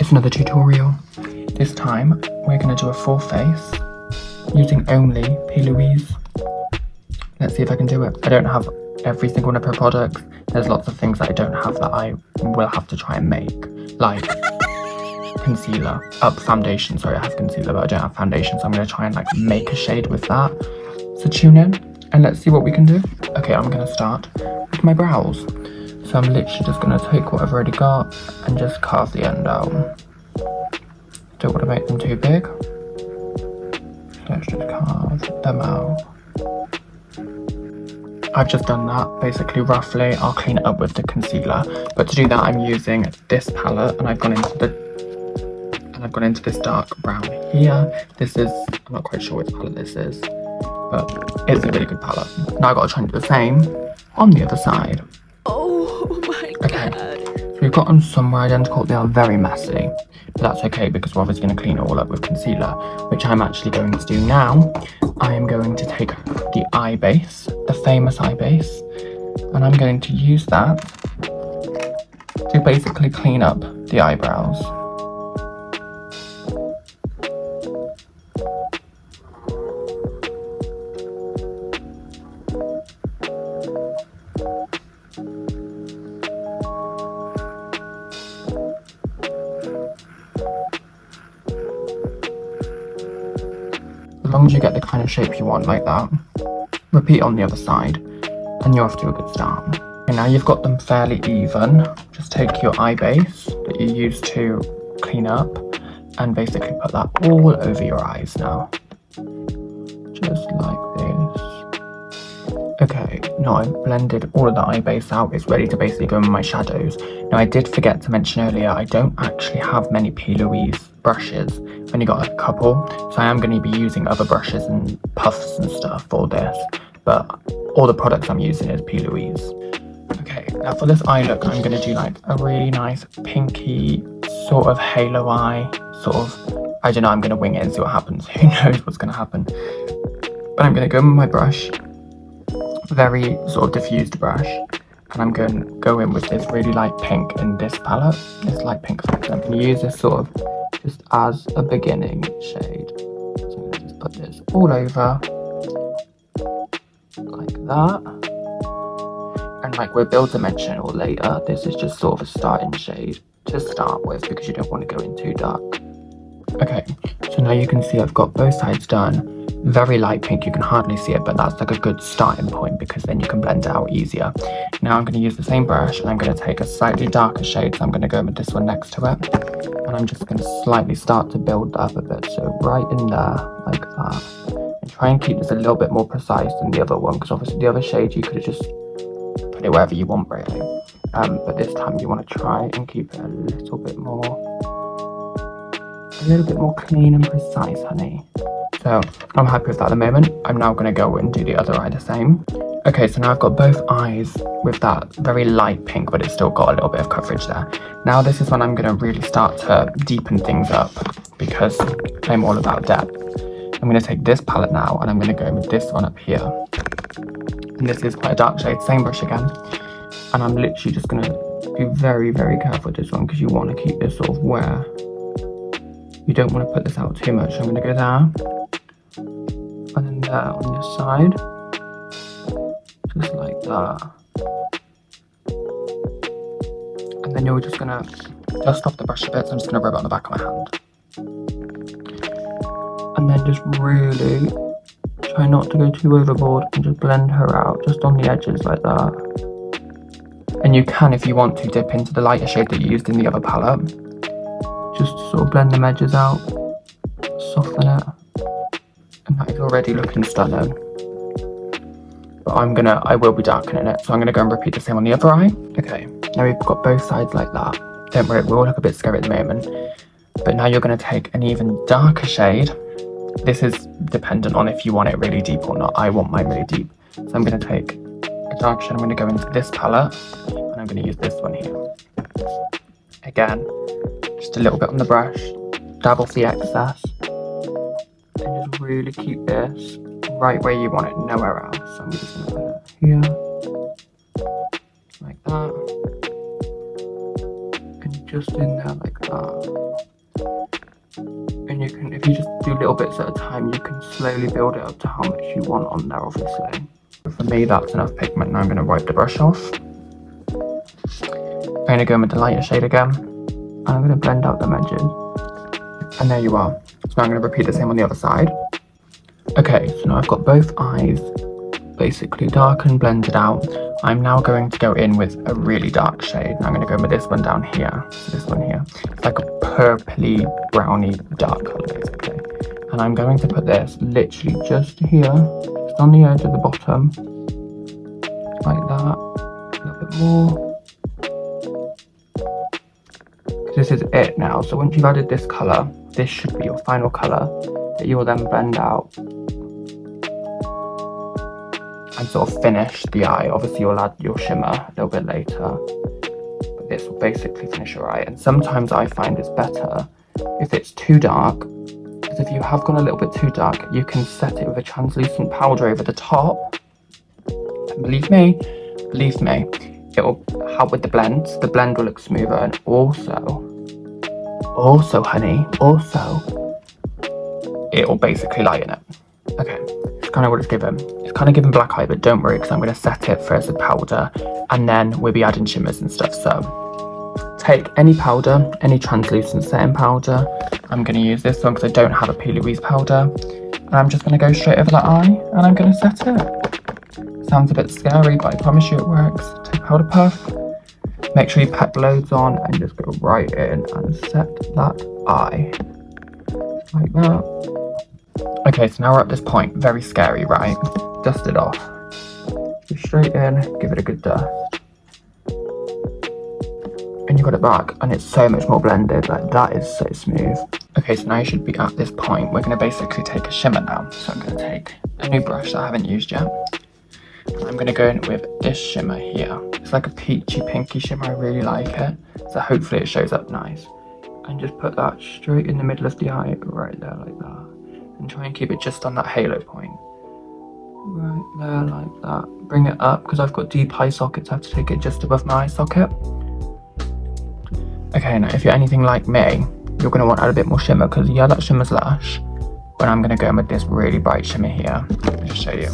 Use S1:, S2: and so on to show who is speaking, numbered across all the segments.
S1: It's another tutorial. This time we're going to do a full face using only P.Louise. Let's see if I can do it. I don't have every single one of her products. There's lots of things that I don't have that I will have to try and make, like concealer, foundation. Sorry, I have concealer, but I don't have foundation, so I'm going to try and make a shade with that. So tune in and let's see what we can do. Okay, I'm going to start with my brows. So I'm literally just going to take what I've already got and just carve the end out. Don't want to make them too big. So let's just carve them out. I've just done that, basically roughly. I'll clean it up with the concealer. But to do that, I'm using this palette and I've gone into this dark brown here. This is, I'm not quite sure which palette this is, but it's a really good palette. Now I've got to try and do the same on the other side.
S2: Oh my god.
S1: Okay, so we've got them somewhere identical. They are very messy, but that's okay because we're obviously going to clean it all up with concealer, which I'm actually going to do now. I am going to take the eye base, the famous eye base, and I'm going to use that to basically clean up the eyebrows. As long as you get the kind of shape you want like that, repeat on the other side and you're off to a good start. Okay, now you've got them fairly even, just take your eye base that you used to clean up and basically put that all over your eyes now. Just like this. Okay, now I've blended all of the eye base out. It's ready to basically go in my shadows. Now I did forget to mention earlier, I don't actually have many P.Louise brushes. I've only got a couple, so I am going to be using other brushes and puffs and stuff for this, but all the products I'm using is P.Louise. Okay, now for this eye look, I'm going to do a really nice pinky sort of halo eye, I don't know, I'm going to wing it and see what happens. Who knows what's going to happen? But I'm going to go with my brush, very sort of diffused brush, and I'm going to go in with this really light pink in this palette, this light pink palette. I'm going to use this sort of just as a beginning shade. So I'm going to just put this all over, like that. And we'll build dimensional later, this is just sort of a starting shade to start with because you don't want to go in too dark. Okay, so now you can see I've got both sides done. Very light pink, you can hardly see it, but that's a good starting point because then you can blend it out easier. Now I'm going to use the same brush and I'm going to take a slightly darker shade, so I'm going to go with this one next to it. And I'm just going to slightly start to build that up a bit, so right in there, like that. And try and keep this a little bit more precise than the other one, because obviously the other shade you could have just put it wherever you want really. But this time you want to try and keep it a little bit more clean and precise, honey. So I'm happy with that at the moment. I'm now going to go and do the other eye the same. Okay, so now I've got both eyes with that very light pink, but it's still got a little bit of coverage there. Now this is when I'm going to really start to deepen things up because I'm all about depth. I'm going to take this palette now and I'm going to go with this one up here. And this is quite a dark shade, same brush again. And I'm literally just going to be very, very careful with this one because you want to keep this sort of where you don't want to put this out too much. So I'm going to go there. And then there on this side, just like that. And then you're just gonna dust off the brush a bit, so I'm just gonna rub it on the back of my hand. And then just really try not to go too overboard and just blend her out, just on the edges like that. And you can, if you want to, dip into the lighter shade that you used in the other palette, just to sort of blend the edges out, soften it. And that is already looking stunning. But I will be darkening it, so I'm gonna go and repeat the same on the other eye. Okay, now we've got both sides like that. Don't worry, we all look a bit scary at the moment. But now you're gonna take an even darker shade. This is dependent on if you want it really deep or not. I want mine really deep. So I'm gonna take a dark shade, I'm gonna go into this palette, and I'm gonna use this one here. Again, just a little bit on the brush, dab off the excess. And just really keep this right where you want it, nowhere else. So I'm just going to put it here, like that. And just in there like that. And you can, if you just do little bits at a time, you can slowly build it up to how much you want on there, obviously. But for me, that's enough pigment. Now I'm going to wipe the brush off. I'm going to go in with the lighter shade again. And I'm going to blend out the edges. And there you are. So now I'm going to repeat the same on the other side. Okay, so now I've got both eyes basically dark and blended out. I'm now going to go in with a really dark shade. Now I'm going to go in with this one down here. So this one here. It's like a purpley, browny, dark colour basically. And I'm going to put this literally just here, just on the edge of the bottom. Like that. A little bit more. This is it now. So once you've added this colour, this should be your final colour that you will then blend out and sort of finish the eye. Obviously you'll add your shimmer a little bit later, but this will basically finish your eye. And sometimes I find it's better if it's too dark, because if you have gone a little bit too dark, you can set it with a translucent powder over the top. And believe me, it will help with the blends. The blend will look smoother, and also honey, it will basically lighten it. Okay, it's kind of what it's given. It's kind of given black eye, but don't worry, because I'm going to set it first with powder, and then we'll be adding shimmers and stuff. So take any powder, any translucent setting powder. I'm going to use this one because I don't have a P.Louise powder, and I'm just going to go straight over that eye, and I'm going to set it. Sounds a bit scary, but I promise you it works. Take powder puff, make sure you pack loads on, and just go right in and set that eye like that. Okay, so now we're at this point. Very scary, right? Dust it off. Go straight in, give it a good dust. And you got it back, and it's so much more blended. Like, that is so smooth. Okay, so now you should be at this point. We're going to basically take a shimmer now. So I'm going to take a new brush that I haven't used yet. I'm going to go in with this shimmer here. It's like a peachy pinky shimmer. I really like it. So hopefully it shows up nice. And just put that straight in the middle of the eye, right there like that. And try and keep it just on that halo point. Right there like that. Bring it up, because I've got deep eye sockets. I have to take it just above my eye socket. Okay, now if you're anything like me, you're going to want to add a bit more shimmer, because yeah, that shimmer's lush. But I'm going to go in with this really bright shimmer here. Let me show you.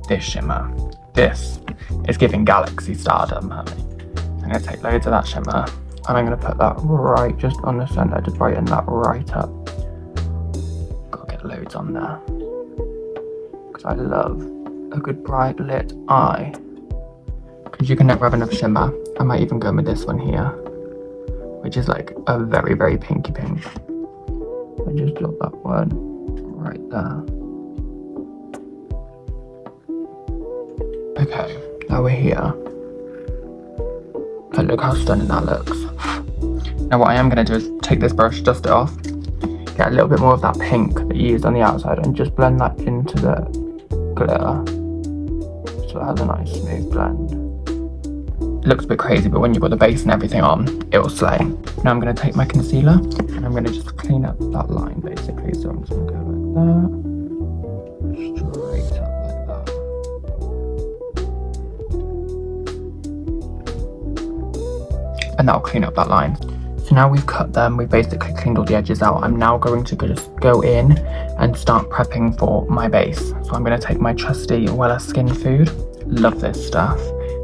S1: This shimmer. This is giving galaxy stardom, honey. I'm going to take loads of that shimmer, and I'm going to put that right just on the centre to brighten that right up. Got to get loads on there, because I love a good bright lit eye. Because you can never have enough shimmer. I might even go in with this one here, which is like a very, very pinky pink. I just drop that one right there. Okay, now we're here. And look how stunning that looks. Now what I am going to do is take this brush, dust it off, get a little bit more of that pink that you used on the outside, and just blend that into the glitter, so it has a nice smooth blend. It looks a bit crazy, but when you've got the base and everything on, it will slay. Now I'm going to take my concealer, and I'm going to just clean up that line basically. So I'm just going to go like that, straight up like that. And that'll clean up that line. So now we've cut them, we've basically cleaned all the edges out. I'm now going to just go in and start prepping for my base. So I'm going to take my trusty Wella Skin Food. Love this stuff.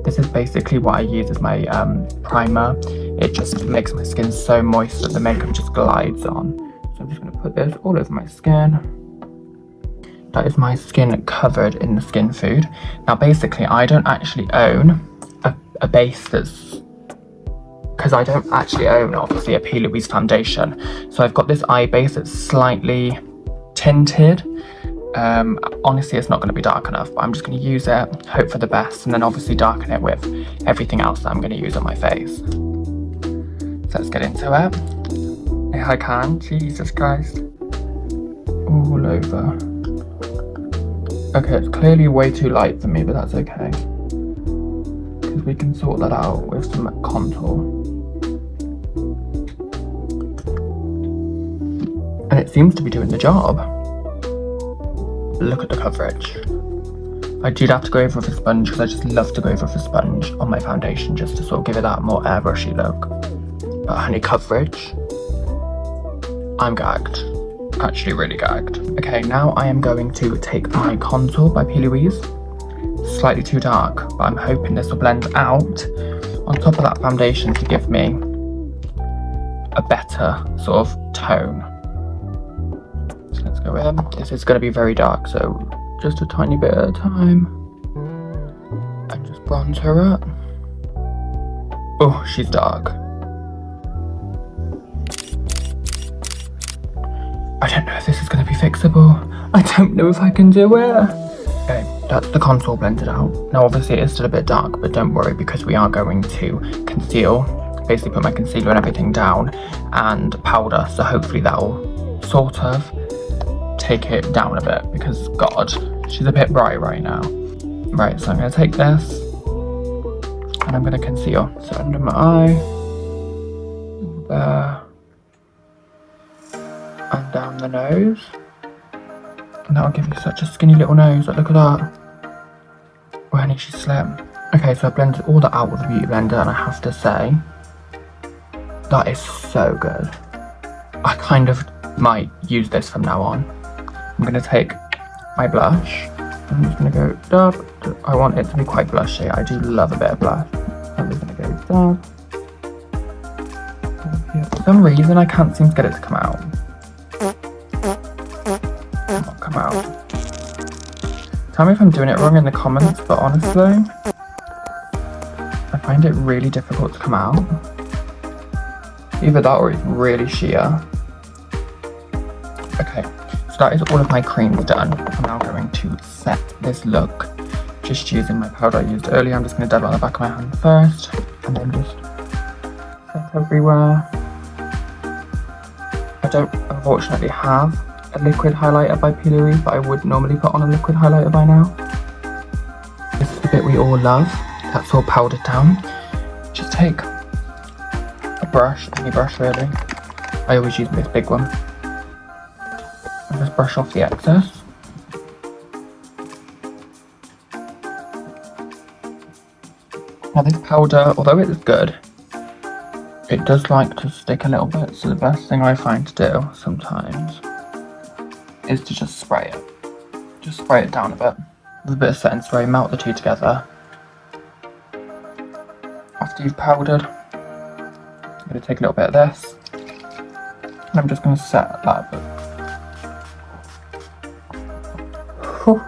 S1: This is basically what I use as my primer. It just makes my skin so moist that the makeup just glides on. So I'm just going to put this all over my skin. That is my skin covered in the Skin Food. Now basically I don't actually own a base that's, because I don't actually own obviously a P.Louise foundation. So I've got this eye base that's slightly tinted. Honestly, it's not going to be dark enough, but I'm just going to use it, hope for the best, and then obviously darken it with everything else that I'm going to use on my face. So let's get into it. If I can, Jesus Christ. All over. Okay, it's clearly way too light for me, but that's okay. Because we can sort that out with some contour. And it seems to be doing the job. Look at the coverage. I did have to go over with a sponge because I just love to go over with a sponge on my foundation just to sort of give it that more airbrushy look. But honey, coverage, I'm gagged. Actually really gagged. Okay, now I am going to take my contour by P.Louise. Slightly too dark, but I'm hoping this will blend out on top of that foundation to give me a better sort of tone. So let's go in. This is going to be very dark, so just a tiny bit at a time. And just bronze her up. Oh, she's dark. I don't know if this is going to be fixable. I don't know if I can do it. Okay, that's the contour blended out. Now obviously it is still a bit dark, but don't worry because we are going to conceal. Basically put my concealer and everything down and powder, so hopefully that'll sort of take it down a bit because God, she's a bit bright right now. Right, so I'm going to take this and I'm going to conceal. So under my eye, there, and down the nose. And that'll give you such a skinny little nose. Like, look at that. Oh, honey, she's slim. Okay, so I blended all that out with the Beauty Blender, and I have to say, that is so good. I kind of might use this from now on. I'm going to take my blush. I'm just going to go dab. I want it to be quite blushy. I do love a bit of blush. I'm just going to go dab. For some reason, I can't seem to get it to come out. Not come out. Tell me if I'm doing it wrong in the comments, but honestly, I find it really difficult to come out. Either that or it's really sheer. Okay, so that is all of my creams done. I'm now going to set this look just using my powder I used earlier. I'm just going to dab it on the back of my hand first and then just set everywhere. I don't unfortunately have a liquid highlighter by P.Louise, but I would normally put on a liquid highlighter by now. This is the bit we all love. That's all powdered down. Just take a brush, any brush really. I always use this big one. And just brush off the excess. Now this powder, although it is good, it does like to stick a little bit, so the best thing I find to do sometimes is to just spray it. Just spray it down a bit with a bit of setting spray, melt the two together. After you've powdered, I'm going to take a little bit of this and I'm just going to set that a bit. Oh,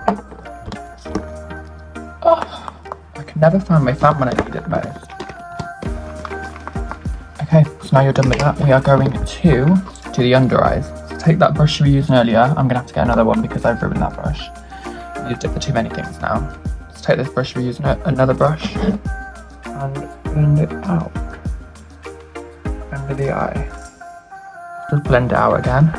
S1: I can never find my fan when I need it most. Okay, so now you're done with that, we are going to do the under eyes. So take that brush you were using earlier. I'm going to have to get another one because I've ruined that brush. I used it for too many things now. Let's take this brush you were using, another brush, and blend it out under the eye. Just blend it out again,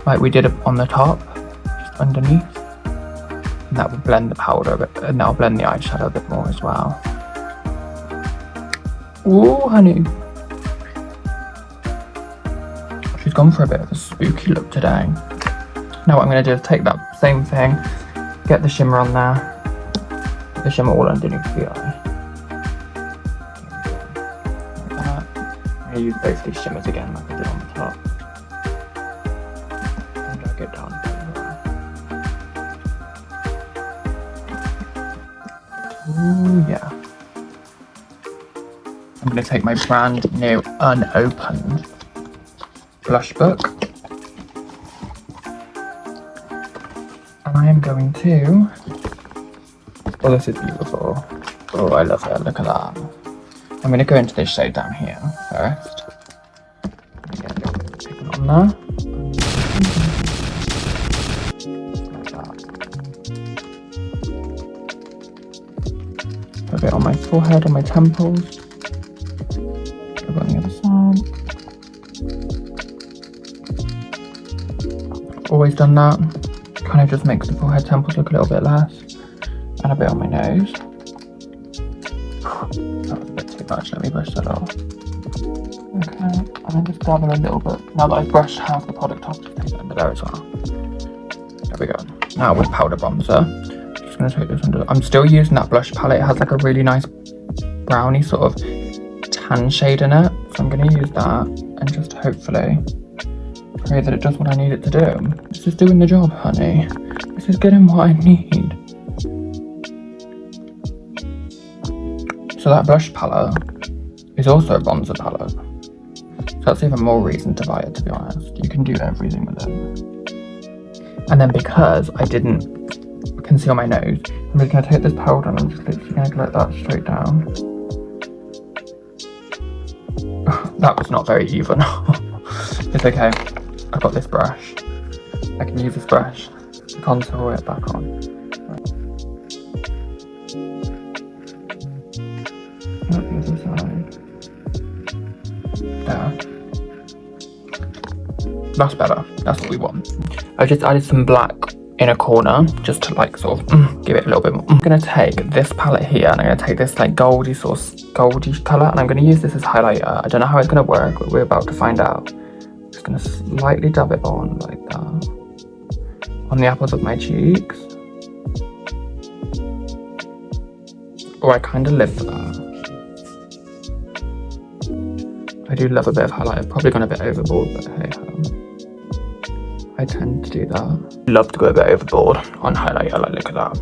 S1: like we did on the top, just underneath. And that will blend the powder a bit, and that'll blend the eyeshadow a bit more as well. Ooh, honey. She's gone for a bit of a spooky look today. Now what I'm going to do is take that same thing, get the shimmer on there, put the shimmer all underneath the eye. Like that. I'm going to use both these shimmers again like I did on the top. And drag it down. Ooh, yeah. I'm going to take my brand new unopened blush book. And I am going to... Oh, this is beautiful. Oh, I love it. Look at that. I'm going to go into this shade down here first. Get a little bit on there. Like that. Put a bit on my forehead, on my temples. Go on the other side. Always done that. Kind of just makes the forehead, temples look a little bit less. And a bit on my nose. That was a bit too much, let me brush that off. Okay, and then just gather a little bit. Now that I've brushed half the product off, just take it under there as well. There we go. Now with powder bronzer, just going to take this under. I'm still using that blush palette. It has like a really nice brownie sort of tan shade in it. So I'm going to use that and just hopefully pray that it does what I need it to do. This is doing the job, honey. This is getting what I need. So that blush palette is also a bronzer palette. So that's even more reason to buy it, to be honest. You can do everything with it. And then because I didn't conceal my nose, I'm just going to take this powder and I'm just literally going to let that straight down. That was not very even. It's okay. I've got this brush. I can use this brush to contour it back on. Not the other side. There. That's better. That's what we want. I just added some black in a corner just to like sort of give it a little bit more. I'm going to take this palette here and I'm going to take this like goldy colour and I'm going to use this as highlighter. I don't know how it's going to work, but we're about to find out. I'm just going to slightly dab it on like that on the apples of my cheeks. Oh, I kind of live for that. I do love a bit of highlighter. Probably gone a bit overboard, but hey ho. I tend to do that. Love to go a bit overboard on highlighter, like look at that.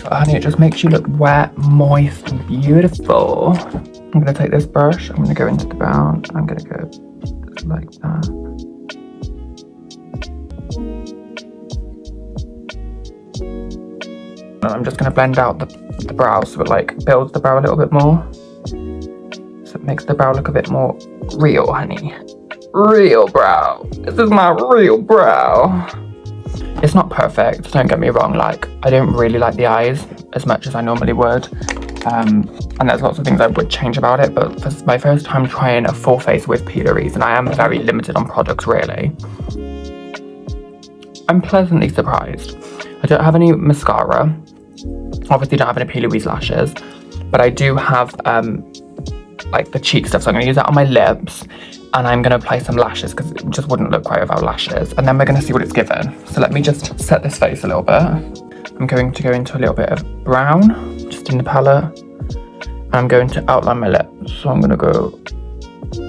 S1: But honey, it just makes you look wet, moist, and beautiful. I'm gonna take this brush, I'm gonna go into the brown, I'm gonna go like that. And I'm just gonna blend out the brow so it like builds the brow a little bit more. So it makes the brow look a bit more real, honey. Real brow. This is my real brow. It's not perfect, don't get me wrong. Like, I don't really like the eyes as much as I normally would. And there's lots of things I would change about it, but for my first time trying a full face with P.Louise, and I am very limited on products really, I'm pleasantly surprised. I don't have any mascara. Obviously don't have any P.Louise lashes, but I do have like the cheek stuff, so I'm going to use that on my lips. And I'm going to apply some lashes because it just wouldn't look right without lashes. And then we're going to see what it's given. So let me just set this face a little bit. I'm going to go into a little bit of brown, just in the palette. And I'm going to outline my lips. So I'm going to go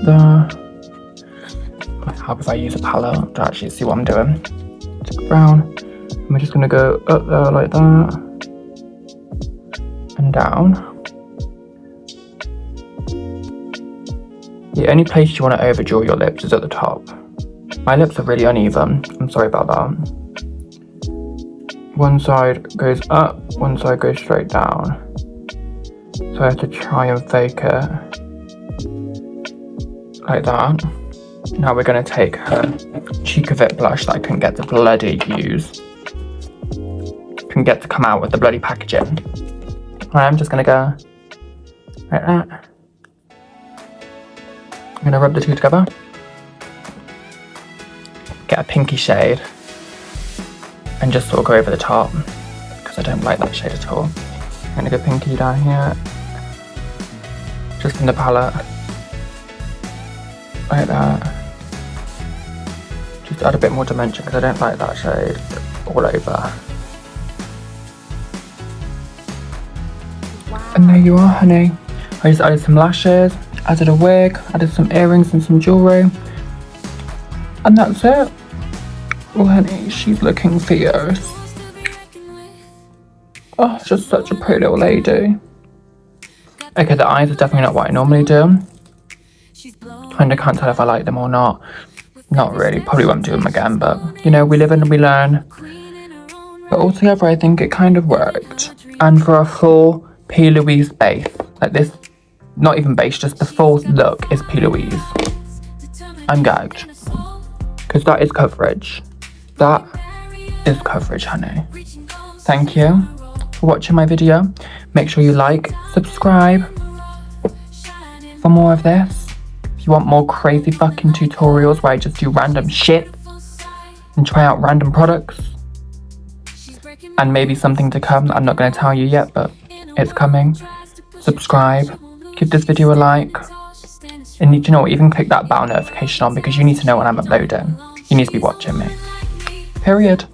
S1: there. It helps if I use a palette to actually see what I'm doing. Take brown. And we're just going to go up there like that. And down. The only place you want to overdraw your lips is at the top. My lips are really uneven. I'm sorry about that. One side goes up, one side goes straight down. So I have to try and fake it. Like that. Now we're going to take her Cheek of It blush that I couldn't get to bloody use. Couldn't get to come out with the bloody packaging. And I'm just going to go like that. I'm going to rub the two together, get a pinky shade, and just sort of go over the top, because I don't like that shade at all. I'm going to go pinky down here, just in the palette, like that. Just add a bit more dimension, because I don't like that shade all over. Wow. And there you are, honey. I just added some lashes, added a wig, added some earrings and some jewellery. And that's it. Oh honey, she's looking fierce. Oh, just such a pretty little lady. Okay, the eyes are definitely not what I normally do. Kinda can't tell if I like them or not. Not really, probably won't do them again, but you know, we live and we learn. But altogether, I think it kind of worked. And for a full P.Louise base, like this, not even base, just the full look is P.Louise. I'm gagged. Because that is coverage. That is coverage, honey. Thank you for watching my video. Make sure you like, subscribe for more of this. If you want more crazy fucking tutorials where I just do random shit and try out random products. And maybe something to come that I'm not going to tell you yet, but it's coming. Subscribe. Give this video a like, and you know what, even click that bell notification on, because you need to know when I'm uploading. You need to be watching me. Period.